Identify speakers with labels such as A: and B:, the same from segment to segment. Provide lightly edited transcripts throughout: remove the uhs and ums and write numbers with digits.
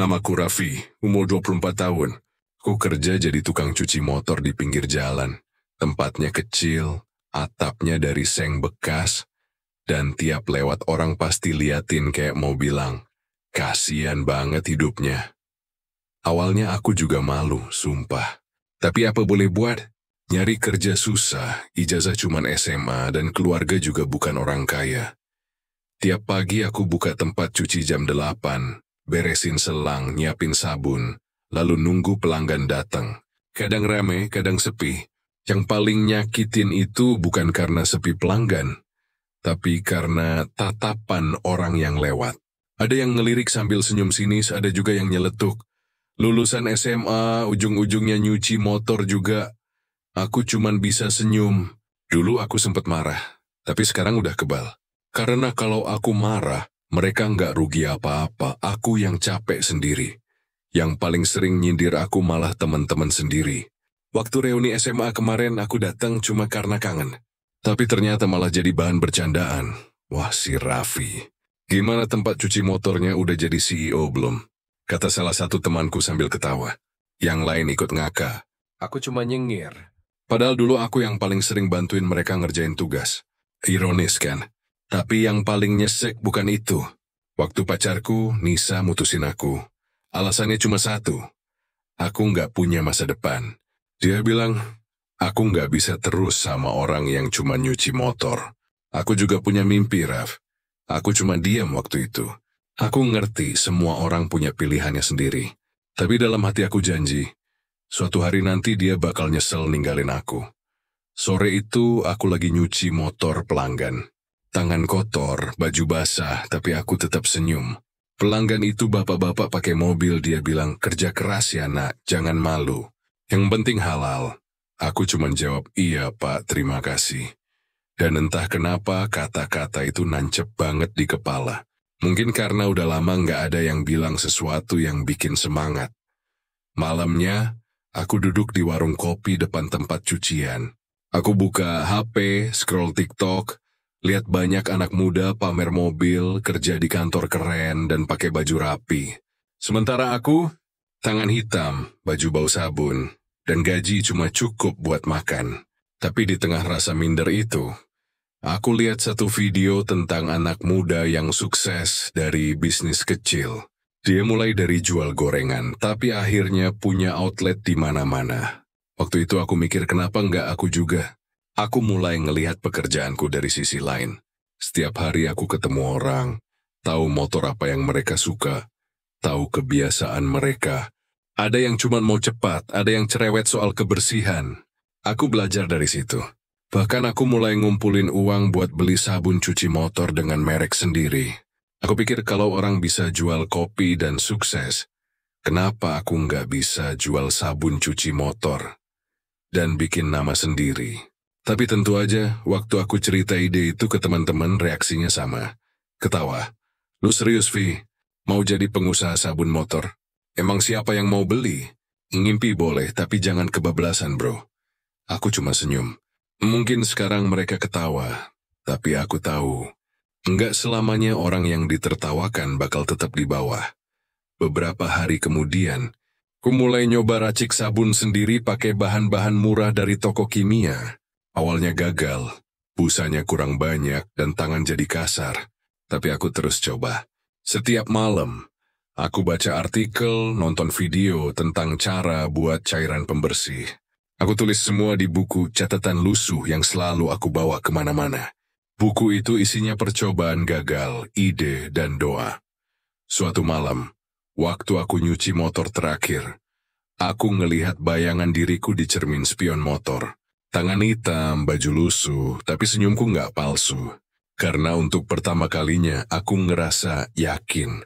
A: Namaku Raffi, umur 24 tahun. Ku kerja jadi tukang cuci motor di pinggir jalan. Tempatnya kecil, atapnya dari seng bekas, dan tiap lewat orang pasti liatin kayak mau bilang, kasian banget hidupnya. Awalnya aku juga malu, sumpah. Tapi apa boleh buat? Nyari kerja susah, ijazah cuman SMA dan keluarga juga bukan orang kaya. Tiap pagi aku buka tempat cuci jam 8, beresin selang, nyiapin sabun, lalu nunggu pelanggan datang. Kadang rame, kadang sepi. Yang paling nyakitin itu bukan karena sepi pelanggan, tapi karena tatapan orang yang lewat. Ada yang ngelirik sambil senyum sinis, ada juga yang nyeletuk. Lulusan SMA, ujung-ujungnya nyuci motor juga. Aku cuman bisa senyum. Dulu aku sempat marah, tapi sekarang udah kebal. Karena kalau aku marah, mereka nggak rugi apa-apa, aku yang capek sendiri. Yang paling sering nyindir aku malah teman-teman sendiri. Waktu reuni SMA kemarin aku datang cuma karena kangen. Tapi ternyata malah jadi bahan bercandaan. Wah, si Raffi. Gimana tempat cuci motornya, udah jadi CEO belum? Kata salah satu temanku sambil ketawa. Yang lain ikut ngakak. Aku cuma nyengir. Padahal dulu aku yang paling sering bantuin mereka ngerjain tugas. Ironis kan? Tapi yang paling nyesek bukan itu. Waktu pacarku, Nisa, mutusin aku. Alasannya cuma satu. Aku nggak punya masa depan. Dia bilang, aku nggak bisa terus sama orang yang cuma nyuci motor. Aku juga punya mimpi, Raf. Aku cuma diam waktu itu. Aku ngerti semua orang punya pilihannya sendiri. Tapi dalam hati aku janji, suatu hari nanti dia bakal nyesel ninggalin aku. Sore itu aku lagi nyuci motor pelanggan. Tangan kotor, baju basah, tapi aku tetap senyum. Pelanggan itu bapak-bapak pakai mobil, dia bilang, kerja keras ya nak, jangan malu. Yang penting halal. Aku cuma jawab, iya pak, terima kasih. Dan entah kenapa kata-kata itu nancep banget di kepala. Mungkin karena udah lama nggak ada yang bilang sesuatu yang bikin semangat. Malamnya, aku duduk di warung kopi depan tempat cucian. Aku buka HP, scroll TikTok, lihat banyak anak muda pamer mobil, kerja di kantor keren, dan pakai baju rapi. Sementara aku, tangan hitam, baju bau sabun, dan gaji cuma cukup buat makan. Tapi di tengah rasa minder itu, aku lihat satu video tentang anak muda yang sukses dari bisnis kecil. Dia mulai dari jual gorengan, tapi akhirnya punya outlet di mana-mana. Waktu itu aku mikir kenapa nggak aku juga. Aku mulai ngelihat pekerjaanku dari sisi lain. Setiap hari aku ketemu orang, tahu motor apa yang mereka suka, tahu kebiasaan mereka. Ada yang cuma mau cepat, ada yang cerewet soal kebersihan. Aku belajar dari situ. Bahkan aku mulai ngumpulin uang buat beli sabun cuci motor dengan merek sendiri. Aku pikir kalau orang bisa jual kopi dan sukses, kenapa aku nggak bisa jual sabun cuci motor dan bikin nama sendiri? Tapi tentu aja, waktu aku cerita ide itu ke teman-teman, reaksinya sama. Ketawa. Lu serius, Vi? Mau jadi pengusaha sabun motor? Emang siapa yang mau beli? Ngimpi boleh, tapi jangan kebablasan, bro. Aku cuma senyum. Mungkin sekarang mereka ketawa, tapi aku tahu, enggak selamanya orang yang ditertawakan bakal tetap di bawah. Beberapa hari kemudian, ku mulai nyoba racik sabun sendiri pakai bahan-bahan murah dari toko kimia. Awalnya gagal, busanya kurang banyak dan tangan jadi kasar. Tapi aku terus coba. Setiap malam, aku baca artikel, nonton video tentang cara buat cairan pembersih. Aku tulis semua di buku catatan lusuh yang selalu aku bawa kemana-mana. Buku itu isinya percobaan gagal, ide, dan doa. Suatu malam, waktu aku nyuci motor terakhir, aku ngelihat bayangan diriku di cermin spion motor. Tangan hitam, baju lusuh, tapi senyumku nggak palsu. Karena untuk pertama kalinya aku ngerasa yakin.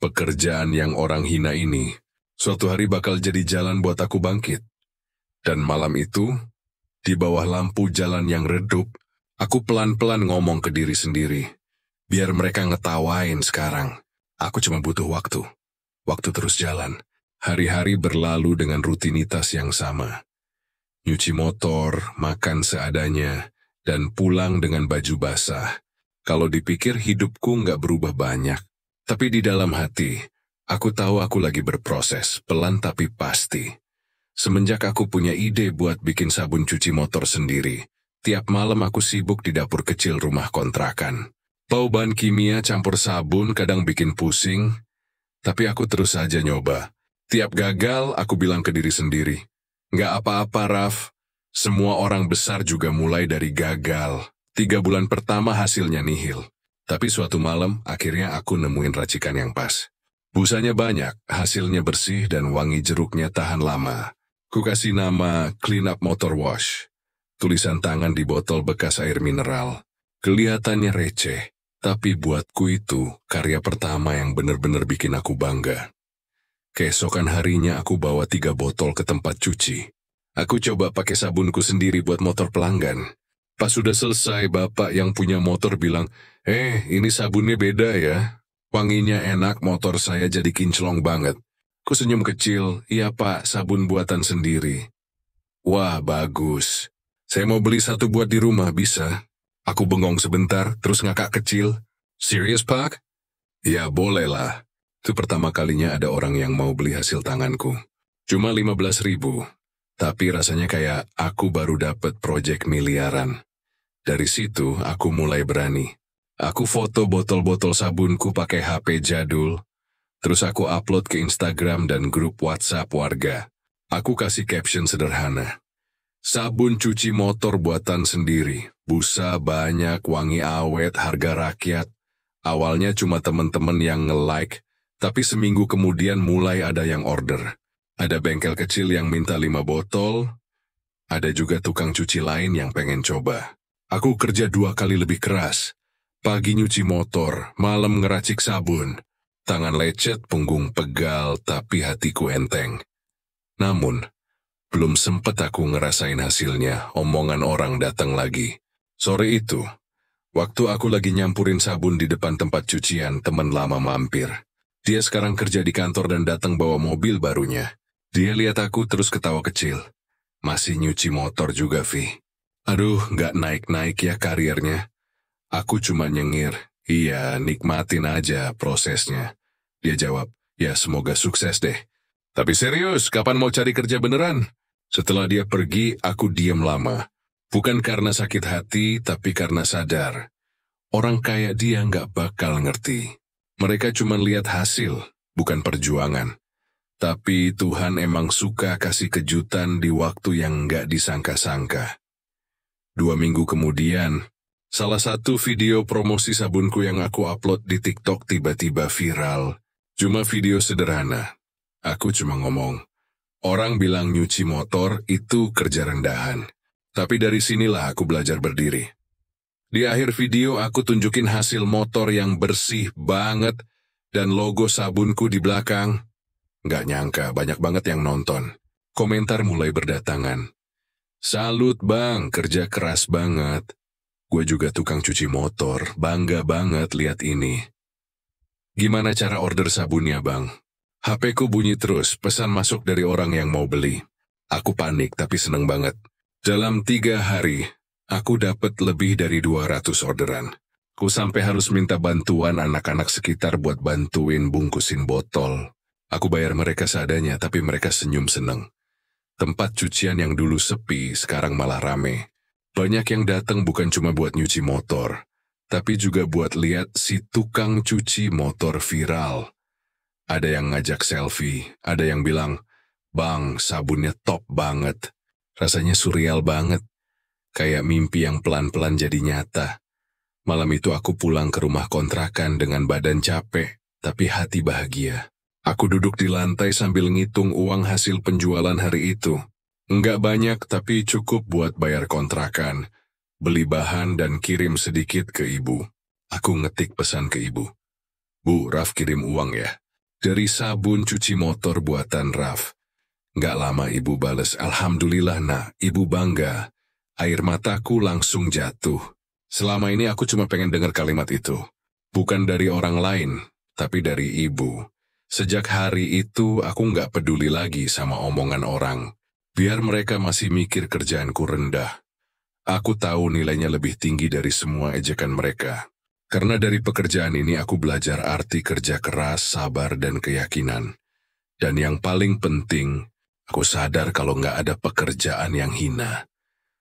A: Pekerjaan yang orang hina ini, suatu hari bakal jadi jalan buat aku bangkit. Dan malam itu, di bawah lampu jalan yang redup, aku pelan-pelan ngomong ke diri sendiri. Biar mereka ngetawain sekarang, aku cuma butuh waktu. Waktu terus jalan. Hari-hari berlalu dengan rutinitas yang sama. Nyuci motor, makan seadanya, dan pulang dengan baju basah. Kalau dipikir hidupku nggak berubah banyak. Tapi di dalam hati, Aku tahu aku lagi berproses, pelan tapi pasti. Semenjak aku punya ide buat bikin sabun cuci motor sendiri, tiap malam aku sibuk di dapur kecil rumah kontrakan. Bau bahan kimia campur sabun kadang bikin pusing, tapi aku terus saja nyoba. Tiap gagal, aku bilang ke diri sendiri, nggak apa-apa, Raf. Semua orang besar juga mulai dari gagal. 3 bulan pertama hasilnya nihil. Tapi suatu malam, akhirnya aku nemuin racikan yang pas. Busanya banyak, hasilnya bersih dan wangi jeruknya tahan lama. Ku kasih nama Clean Up Motor Wash. Tulisan tangan di botol bekas air mineral. Kelihatannya receh, tapi buatku itu karya pertama yang benar-benar bikin aku bangga. Keesokan harinya aku bawa 3 botol ke tempat cuci. Aku coba pakai sabunku sendiri buat motor pelanggan. Pas sudah selesai, bapak yang punya motor bilang, ini sabunnya beda ya. Wanginya enak, motor saya jadi kinclong banget. Ku senyum kecil, iya pak, sabun buatan sendiri. Wah, bagus. Saya mau beli 1 buat di rumah, bisa? Aku bengong sebentar, terus ngakak kecil. Serius, Pak? Ya, boleh lah. Itu pertama kalinya ada orang yang mau beli hasil tanganku. Cuma 15.000. Tapi rasanya kayak aku baru dapat proyek miliaran. Dari situ, aku mulai berani. Aku foto botol-botol sabunku pakai HP jadul. Terus aku upload ke Instagram dan grup WhatsApp warga. Aku kasih caption sederhana. Sabun cuci motor buatan sendiri. Busa banyak, wangi awet, harga rakyat. Awalnya cuma teman-teman yang nge-like, tapi seminggu kemudian mulai ada yang order. Ada bengkel kecil yang minta 5 botol, ada juga tukang cuci lain yang pengen coba. Aku kerja 2 kali lebih keras. Pagi nyuci motor, malam ngeracik sabun. Tangan lecet, punggung pegal, tapi hatiku enteng. Namun, belum sempat aku ngerasain hasilnya, omongan orang datang lagi. Sore itu, waktu aku lagi nyampurin sabun di depan tempat cucian, teman lama mampir. Dia sekarang kerja di kantor dan datang bawa mobil barunya. Dia lihat aku terus ketawa kecil. Masih nyuci motor juga, Vi. Aduh, nggak naik-naik ya karirnya. Aku cuma nyengir, iya nikmatin aja prosesnya. Dia jawab, ya semoga sukses deh. Tapi serius, kapan mau cari kerja beneran? Setelah dia pergi, aku diam lama. Bukan karena sakit hati, tapi karena sadar. Orang kayak dia nggak bakal ngerti. Mereka cuma lihat hasil, bukan perjuangan. Tapi Tuhan emang suka kasih kejutan di waktu yang nggak disangka-sangka. 2 minggu kemudian, salah satu video promosi sabunku yang aku upload di TikTok tiba-tiba viral. Cuma video sederhana. Aku cuma ngomong, orang bilang nyuci motor itu kerja rendahan. Tapi dari sinilah aku belajar berdiri. Di akhir video aku tunjukin hasil motor yang bersih banget dan logo sabunku di belakang. Nggak nyangka banyak banget yang nonton. Komentar mulai berdatangan. Salut bang, kerja keras banget. Gue juga tukang cuci motor, bangga banget lihat ini. Gimana cara order sabunnya bang? HP ku bunyi terus, pesan masuk dari orang yang mau beli. Aku panik tapi seneng banget. Dalam 3 hari, aku dapat lebih dari 200 orderan. Ku sampai harus minta bantuan anak-anak sekitar buat bantuin bungkusin botol. Aku bayar mereka seadanya, tapi mereka senyum seneng. Tempat cucian yang dulu sepi, sekarang malah rame. Banyak yang datang bukan cuma buat nyuci motor, tapi juga buat lihat si tukang cuci motor viral. Ada yang ngajak selfie, ada yang bilang, "Bang, sabunnya top banget." Rasanya surreal banget. Kayak mimpi yang pelan-pelan jadi nyata. Malam itu aku pulang ke rumah kontrakan dengan badan capek, tapi hati bahagia. Aku duduk di lantai sambil ngitung uang hasil penjualan hari itu. Enggak banyak, tapi cukup buat bayar kontrakan, beli bahan dan kirim sedikit ke ibu. Aku ngetik pesan ke ibu. Bu, Raf kirim uang ya. Dari sabun cuci motor buatan Raf. Nggak lama ibu bales, Alhamdulillah nak, ibu bangga. Air mataku langsung jatuh. Selama ini aku cuma pengen dengar kalimat itu. Bukan dari orang lain, tapi dari ibu. Sejak hari itu aku nggak peduli lagi sama omongan orang. Biar mereka masih mikir kerjaanku rendah. Aku tahu nilainya lebih tinggi dari semua ejekan mereka. Karena dari pekerjaan ini aku belajar arti kerja keras, sabar, dan keyakinan. Dan yang paling penting, aku sadar kalau nggak ada pekerjaan yang hina.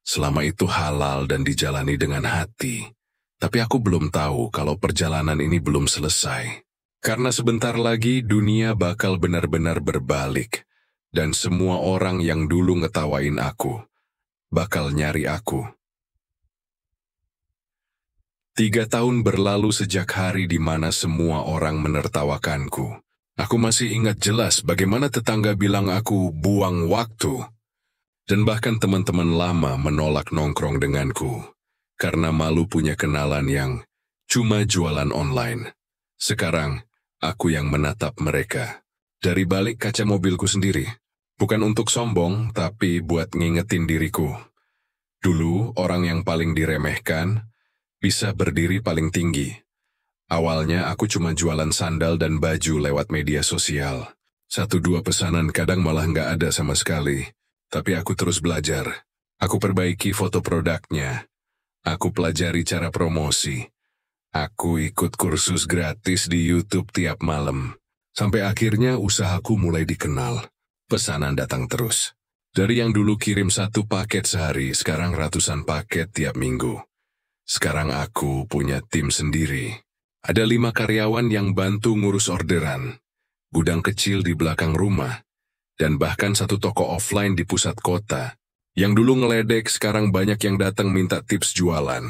A: Selama itu halal dan dijalani dengan hati. Tapi aku belum tahu kalau perjalanan ini belum selesai. Karena sebentar lagi dunia bakal benar-benar berbalik. Dan semua orang yang dulu ngetawain aku, bakal nyari aku. 3 tahun berlalu sejak hari di mana semua orang menertawakanku. Aku masih ingat jelas bagaimana tetangga bilang aku buang waktu. Dan bahkan teman-teman lama menolak nongkrong denganku. Karena malu punya kenalan yang cuma jualan online. Sekarang, aku yang menatap mereka. Dari balik kaca mobilku sendiri. Bukan untuk sombong, tapi buat ngingetin diriku. Dulu, orang yang paling diremehkan, bisa berdiri paling tinggi. Awalnya aku cuma jualan sandal dan baju lewat media sosial. 1-2 pesanan kadang malah nggak ada sama sekali. Tapi aku terus belajar. Aku perbaiki foto produknya. Aku pelajari cara promosi. Aku ikut kursus gratis di YouTube tiap malam. Sampai akhirnya usahaku mulai dikenal. Pesanan datang terus. Dari yang dulu kirim 1 paket sehari, sekarang ratusan paket tiap minggu. Sekarang aku punya tim sendiri. Ada 5 karyawan yang bantu ngurus orderan. Gudang kecil di belakang rumah. Dan bahkan 1 toko offline di pusat kota. Yang dulu ngeledek, sekarang banyak yang datang minta tips jualan.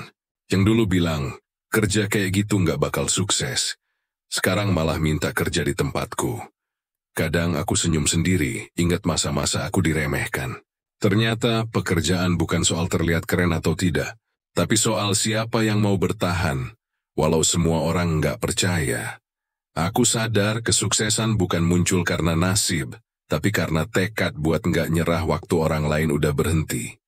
A: Yang dulu bilang, kerja kayak gitu nggak bakal sukses. Sekarang malah minta kerja di tempatku. Kadang aku senyum sendiri, ingat masa-masa aku diremehkan. Ternyata pekerjaan bukan soal terlihat keren atau tidak, tapi soal siapa yang mau bertahan, walau semua orang nggak percaya. Aku sadar kesuksesan bukan muncul karena nasib, tapi karena tekad buat nggak nyerah waktu orang lain udah berhenti.